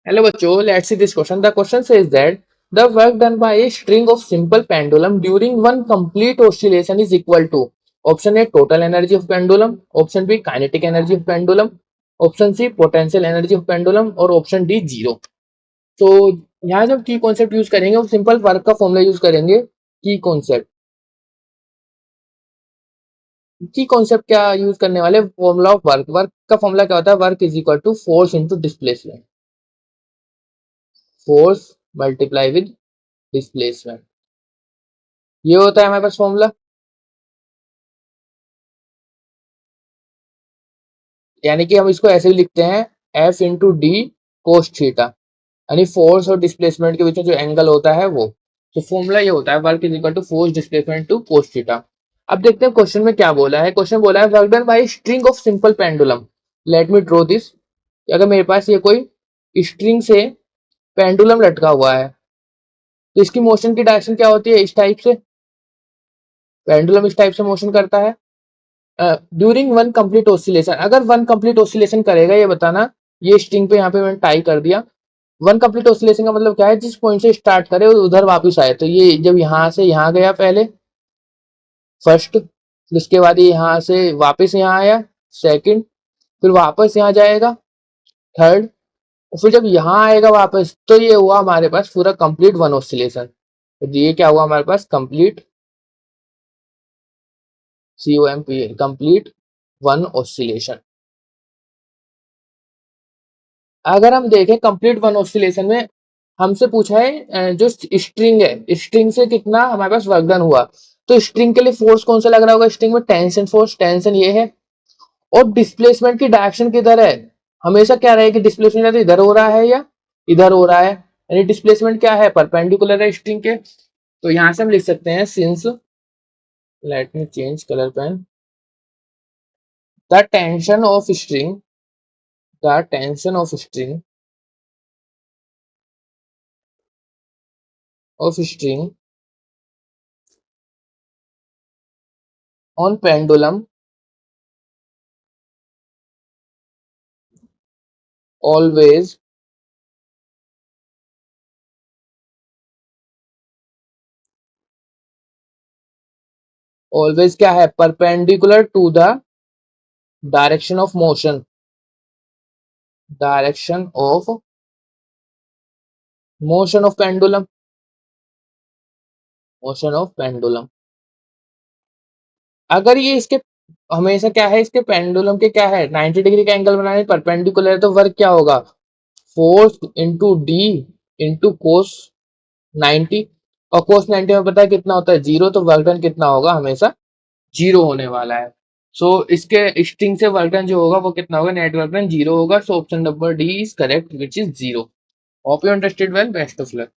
Hello bachcho, let's see this question. The question says that the work done by a string of simple pendulum during one complete oscillation is equal to option A total energy of pendulum, option B kinetic energy of pendulum, option C potential energy of pendulum और option D जीरो. तो यहाँ जब की concept use करेंगे वो simple work का formula use करेंगे. की कॉन्सेप्ट क्या यूज करने वाले फॉर्मूला ऑफ वर्क. वर्क का फॉर्मूला क्या होता है. Work is equal to force into displacement. Force multiply with displacement. ये होता है हमारे पास फॉर्मूला. यानी कि हम इसको ऐसे भी लिखते हैं F into d cos theta. यानी फोर्स और डिस्प्लेसमेंट के बीच में जो एंगल होता है वो. तो फॉर्मूला ये होता है work is equal to force displacement to cos theta. अब देखते हैं क्वेश्चन में क्या बोला है. क्वेश्चन बोला है work done by string of simple pendulum. Let me draw this. अगर मेरे पास ये कोई स्ट्रिंग से पेंडुलम लटका हुआ है तो इसकी मोशन की डायरेक्शन क्या होती है. इस टाइप से पेंडुलम इस टाइप से मोशन करता है ड्यूरिंग वन कंप्लीट ऑसिलेशन. अगर वन कंप्लीट ऑसिलेशन करेगा ये बताना. ये स्ट्रिंग पे यहाँ पे मैंने टाई कर दिया. वन कंप्लीट ऑसिलेशन का मतलब क्या है. जिस पॉइंट से स्टार्ट करे उधर वापस आए. तो ये जब यहाँ से यहाँ गया पहले फर्स्ट, फिर उसके बाद ये यहाँ से वापस यहाँ आया सेकंड, फिर वापस यहाँ जाएगा थर्ड, और फिर जब यहाँ आएगा वापस तो ये हुआ हमारे पास पूरा कंप्लीट वन ऑसिलेशन. तो ये क्या हुआ हमारे पास complete COMP complete one oscillation. अगर हम देखें कंप्लीट वन ऑसिलेशन में हमसे पूछा है जो स्ट्रिंग है स्ट्रिंग से कितना हमारे पास वर्क डन हुआ. तो स्ट्रिंग के लिए फोर्स कौन सा लग रहा होगा. स्ट्रिंग में टेंशन फोर्स. टेंशन ये है. और डिस्प्लेसमेंट की डायरेक्शन किधर है. हमेशा क्या रहे कि डिस्प्लेसमेंट इधर हो रहा है या इधर हो रहा है. यानी डिस्प्लेसमेंट क्या है परपेंडिकुलर है स्ट्रिंग के. तो यहां से हम लिख सकते हैं since let me change colour pen. The tension of string the tension of string on pendulum always always क्या है perpendicular to the direction of motion. direction of motion of pendulum. motion of pendulum. अगर ये इसके हमेशा क्या है इसके pendulum के क्या है 90 डिग्री का एंगल बनाने परपेंडिकुलर है तो वर्क क्या होगा force into D into cos 90. और कोस 90 में पता है कितना होता है जीरो. तो वर्क डन कितना होगा हमेशा जीरो होने वाला है. सो इसके स्ट्रिंग से वर्क डन जो होगा वो कितना होगा नेट वर्क डन जीरो होगा. So option number D is correct which is zero. Hope you understood well. Best of luck.